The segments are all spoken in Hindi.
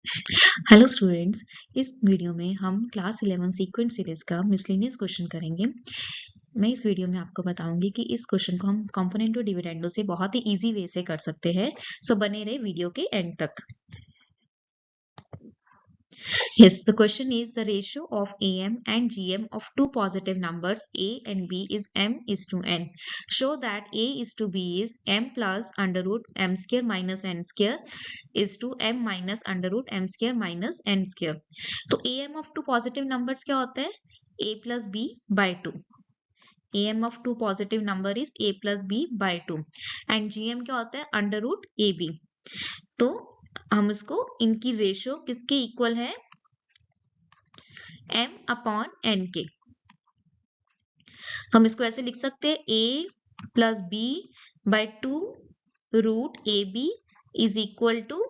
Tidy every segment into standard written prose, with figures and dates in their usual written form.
Hello students. इस वीडियो में हम क्लास 11 सीक्वेंस सीरीज का मिसलेनियस क्वेश्चन करेंगे। मैं इस वीडियो में आपको बताऊंगी कि इस क्वेश्चन को हम कंपोनेंटो डिविडेंडो से बहुत ही इजी वे से कर सकते हैं। सो बने रहे वीडियो के एंड तक। Yes, the question is the ratio of AM and GM of two positive numbers A and B is M is to N. Show that A is to B is M plus under root M square minus N square is to M minus under root M square minus N square. तो AM of two positive numbers क्या होता है? A plus B by 2. AM of two positive number is A plus B by 2. And GM क्या होता है? Under root AB. तो हम इसको इनकी रेशियो किसके इक्वल है? M अपॉन N के। हम इसको ऐसे लिख सकते हैं A plus B by 2 root AB is equal to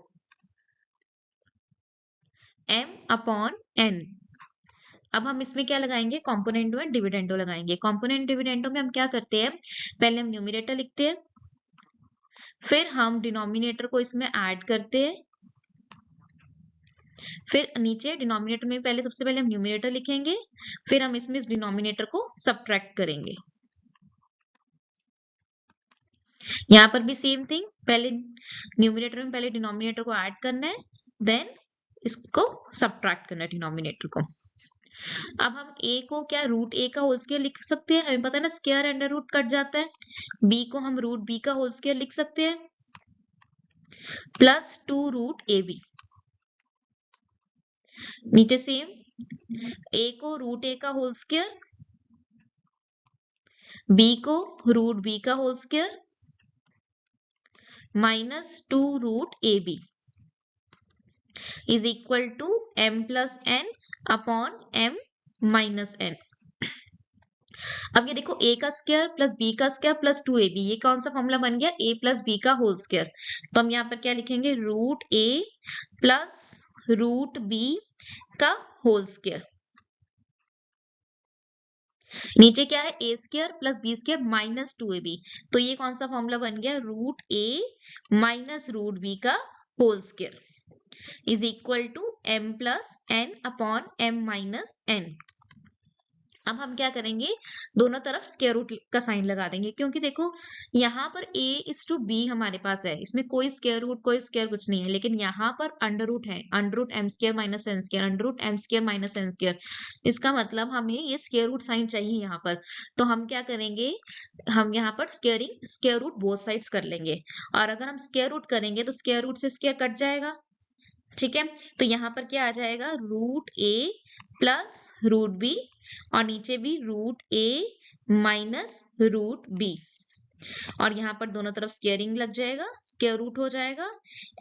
M upon N। अब हम इसमें क्या लगाएंगे? कॉम्पोनेंटो एंड डिविडेंडो लगाएंगे। कॉम्पोनेंट डिविडेंडो में हम क्या करते हैं? पहले हम न्यूमरेटर लिखते हैं, फिर हम डिनोमिनेटर को इसमें ऐड करते हैं, फिर नीचे डिनोमिनेटर में पहले सबसे पहले हम न्यूमरेटर लिखेंगे, फिर हम इसमें इस डिनोमिनेटर को सब्ट्रैक्ट करेंगे। यहाँ पर भी सेम थिंग, पहले न्यूमरेटर में पहले डिनोमिनेटर को ऐड करना है, देन इसको सब्ट्रैक्ट करना है डिनोमिनेटर को। अब हम a को क्या रूट a का होल स्क्वायर लिख सकते हैं, हमें पता है ना स्क्वायर अंडर रूट कट जाता है। b को हम रूट b का होल स्क्वायर लिख सकते हैं प्लस 2 रूट ab। नीचे सेम a को रूट a का होल स्क्वायर, b को रूट b का whole square minus 2 root ab is equal to m plus n upon m minus n। अब ये देखो a का स्क्वायर प्लस b का स्क्वायर प्लस 2ab, ये कौन सा फॉर्मूला बन गया? a प्लस b का होल स्क्वायर। तो हम यहाँ पर क्या लिखेंगे? Root a plus root b का होल स्क्वायर। नीचे क्या है? a square plus b square minus 2ab, तो ये कौन सा फॉर्मूला बन गया? Root a minus root b का whole square is equal to m plus n upon m minus n। अब हम क्या करेंगे? दोनों तरफ स्क्वायर रूट का साइन लगा देंगे, क्योंकि देखो यहाँ पर a इज टू b हमारे पास है, इसमें कोई स्क्वायर रूट कोई स्क्वायर कुछ नहीं है, लेकिन यहाँ पर अंडर रूट है, under root m square minus n square, under root m square minus n square. इसका मतलब हमें ये स्क्वायर रूट साइन चाहिए यहाँ पर। तो हम क्या करेंगे? हम यहाँ पर स्क्वायर रूट बोथ साइड्स कर लेंगे, और अगर हम स्क्वायर रूट करेंगे तो स्क्वायर रूट से स्क्वायर कट जाएगा। ठीक है, तो यहाँ पर क्या आ जाएगा? Root a plus root b, और नीचे भी root a minus root b, और यहाँ पर दोनों तरफ स्क्वायरिंग लग जाएगा, स्क्वायर रूट हो जाएगा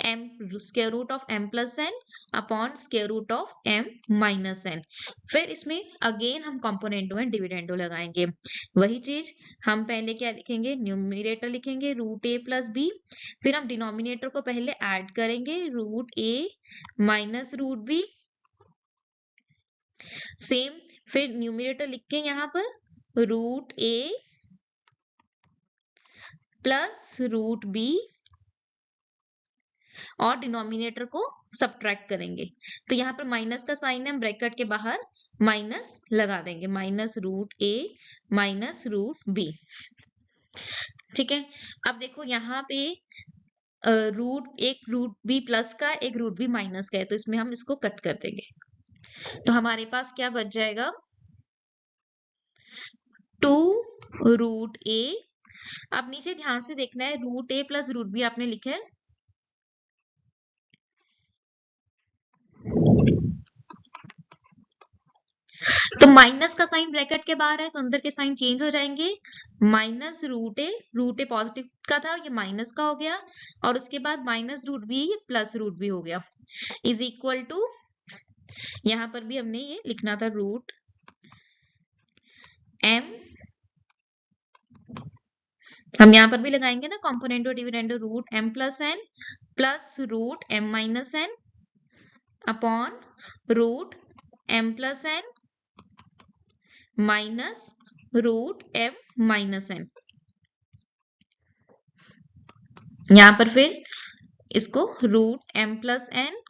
m square root of m plus n upon square root of m minus n। फिर इसमें अगेन हम कॉम्पोनेंटो एंड डिविडेंडो लगाएंगे। वही चीज हम पहले क्या लिखेंगे? न्यूमरेटर लिखेंगे रूट a प्लस b, फिर हम डिनोमिनेटर को पहले ऐड करेंगे root a minus root b, same फिर न्यूमरेटर लिख के यहाँ पर root a plus root b, और डिनोमिनेटर को सब्ट्रैक्ट करेंगे। तो यहाँ पर माइनस का साइन है, हम ब्रैकेट के बाहर माइनस लगा देंगे, minus root a minus root b। ठीक है, अब देखो यहाँ पे एक रूट b प्लस का एक रूट b माइनस का है, तो इसमें हम इसको कट कर देंगे, तो हमारे पास क्या बच जाएगा? 2 रूट a। अब नीचे ध्यान से देखना है, root a plus root b आपने लिखा है, तो माइनस का साइन ब्रैकेट के बाहर है तो अंदर के साइन चेंज हो जाएंगे। माइनस रूट ए पॉजिटिव का था, ये माइनस का हो गया, और उसके बाद minus root B plus root B हो गया इज इक्वल टू, यहाँ पर भी हमने ये लिखना था रूट एम, हम यहाँ पर भी लगाएंगे ना componendo dividendo, root M plus N plus root M minus N upon root M plus N minus root M minus N. यहाँ पर फिर इसको root M plus N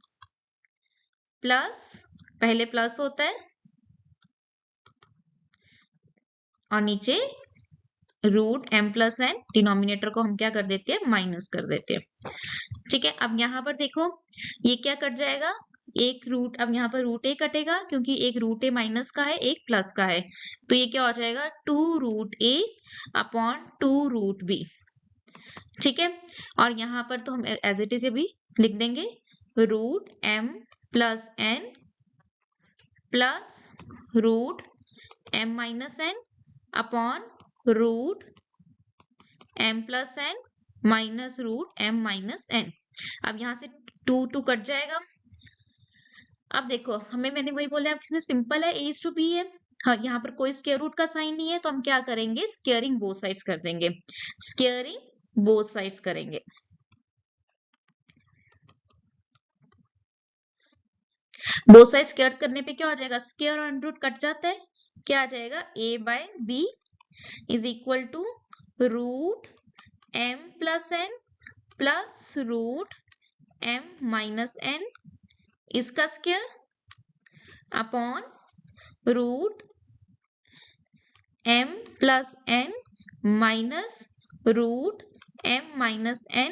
plus, पहले प्लस होता है और नीचे root m plus n, denominator को हम क्या कर देते हैं, माइनस कर देते हैं। ठीक है, अब यहाँ पर देखो ये क्या कट जाएगा, एक रूट, अब यहाँ पर रूट a कटेगा क्योंकि एक रूट a माइनस का है, एक प्लस का है, तो ये क्या हो जाएगा, 2 root a upon 2 root b। ठीक है, और यहाँ पर तो हम एज इट इज भी लिख देंगे root m plus n plus root m minus n upon root m plus n minus root m minus n। अब यहाँ से 2 कट जाएगा। अब देखो मैंने वही बोला, इसमें सिंपल है, a टू b है। हाँ, यहाँ पर कोई स्क्वायर रूट का साइन नहीं है तो हम क्या करेंगे, स्क्वेयरिंग बोथ साइड्स कर देंगे, स्क्वेयरिंग बोथ साइड्स करेंगे। बोथ साइड स्क्वायर करने पे क्या हो जाएगा, स्क्वायर और अंडर रूट कट जाता है, क्या आ जाएगा, a by b is equal to root m plus n plus root m minus n इसका square upon root m plus n minus root m minus n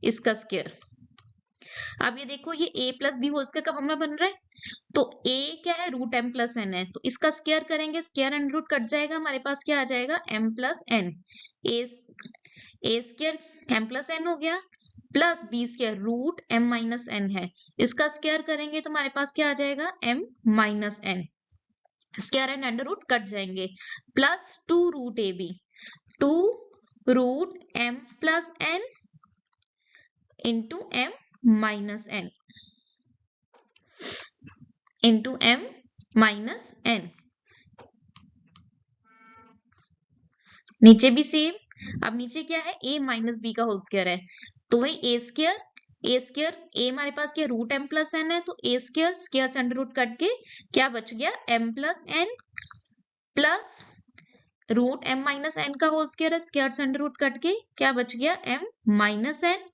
इसका स्क्वायर। अब ये देखो ये a plus b whole square का फॉर्मूला बन रहा है, तो a क्या है, रूट m प्लस n है, तो इसका स्क्वायर करेंगे, स्क्वायर अंडर रूट कट जाएगा, हमारे पास क्या आ जाएगा, m plus n, a square m plus n हो गया, plus b square root m minus n है, इसका स्क्वायर करेंगे तो हमारे पास क्या आ जाएगा, m minus n, square and under root cut जाएंगे, plus 2 root A B, 2 root m plus n into m minus n into m minus n। नीचे भी सेम, अब नीचे क्या है, a माइनस बी का होल स्क्वायर है, तो वही a स्क्वायर a हमारे पास क्या, रूट m प्लस n है, तो a स्क्वायर, स्क्वायर से अंडर रूट कट के क्या बच गया, m plus n plus root m minus n का होल स्क्वायर है, स्क्वायर से अंडर रूट कट के क्या बच गया, m माइनस n।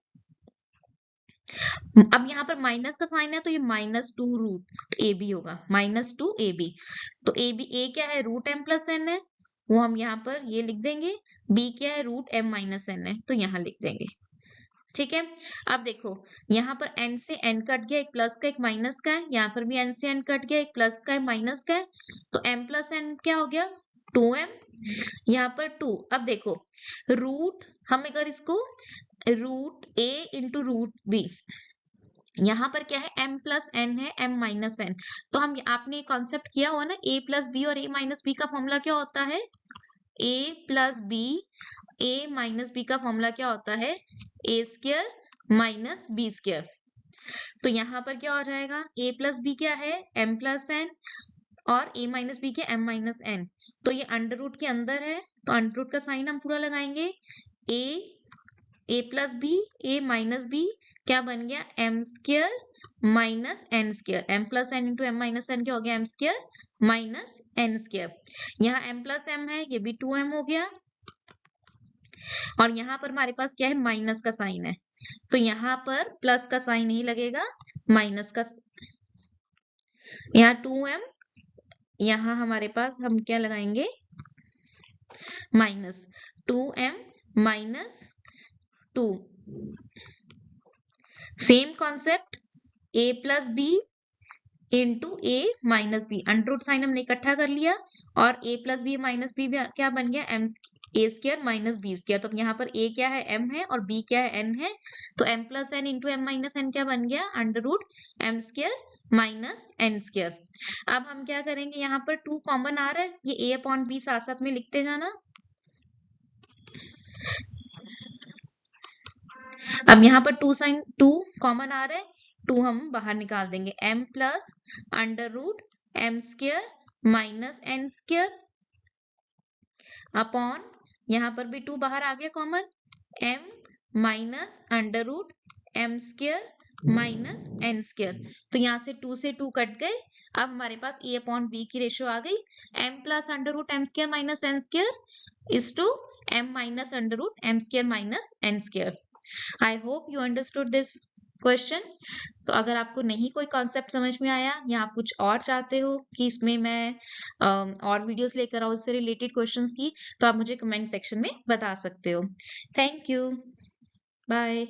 अब यहाँ पर माइनस का साइन है तो ये माइनस 2 रूट ए बी होगा, माइनस 2 ए बी, तो ए बी, ए क्या है, रूट m प्लस n है, वो हम यहाँ पर ये लिख देंगे, b क्या है, रूट m माइनस n है, तो यहाँ लिख देंगे। ठीक है, अब देखो यहाँ पर n से n कट गया, एक प्लस का एक माइनस का है, यहाँ पर भी n से n कट गया, एक प्लस का है माइनस का है, तो m प्लस n क्या हो गया, 2m, यहाँ पर 2। अब देखो रूट, हम अगर इसको root a into root b, यहाँ पर क्या है, m प्लस n है, m माइनस n, तो हम, आपने कॉन्सेप्ट किया हुआ ना, a प्लस बी और a माइनस बी का फॉर्मूला क्या होता है, a plus b, a minus B का फॉर्मूला क्या होता है, a square minus b square. तो यहाँ पर क्या हो जाएगा, a प्लस बी क्या है, m प्लस n और a माइनस बी क्या, m माइनस n, तो ये अंडर रूट के अंदर है, तो अंडर रूट का साइन हम पूरा लगाएंगे, a plus b, a minus b क्या बन गया, m square minus n square, m plus n into m minus n क्या हो गया, m square minus n square. यहाँ m प्लस m है, ये भी 2m हो गया, और यहाँ पर हमारे पास क्या है, माइनस का साइन है, तो यहाँ पर प्लस का साइन नहीं लगेगा, माइनस का, यहाँ 2m, यहाँ हमारे पास हम क्या लगाएंगे, minus 2m minus 2। Same concept, a plus b into a minus b, under root sign हमने इकट्ठा कर लिया, और a plus b minus b क्या बन गया, m a square minus b square, तो अब यहाँ पर a क्या है, m है, और b क्या है, n है, तो m plus n into m minus n क्या बन गया, under root m square minus n square. अब हम क्या करेंगे, यहाँ पर 2 कॉमन आ रहा है, ये a अपॉन b साथ साथ में लिखते जाना। अब यहाँ पर 2 कॉमन आ रहा है, 2 हम बाहर निकाल देंगे, m plus under root m square minus n square upon, यहाँ पर भी 2 बाहर आ गया common, m minus under root m square minus n square, तो यहाँ से 2 से 2 कट गए, अब हमारे पास a अपॉन b की रेशियो आ गई, m plus under root m square minus n square is to m minus under root m square minus n square. I hope you understood this question. तो अगर आपको नहीं कोई कॉन्सेप्ट समझ में आया या आप कुछ और चाहते हो कि इसमें मैं और वीडियोस लेकर आऊँ उससे रिलेटेड क्वेश्चंस की, तो आप मुझे कमेंट सेक्शन में बता सकते हो। Thank you. बाय।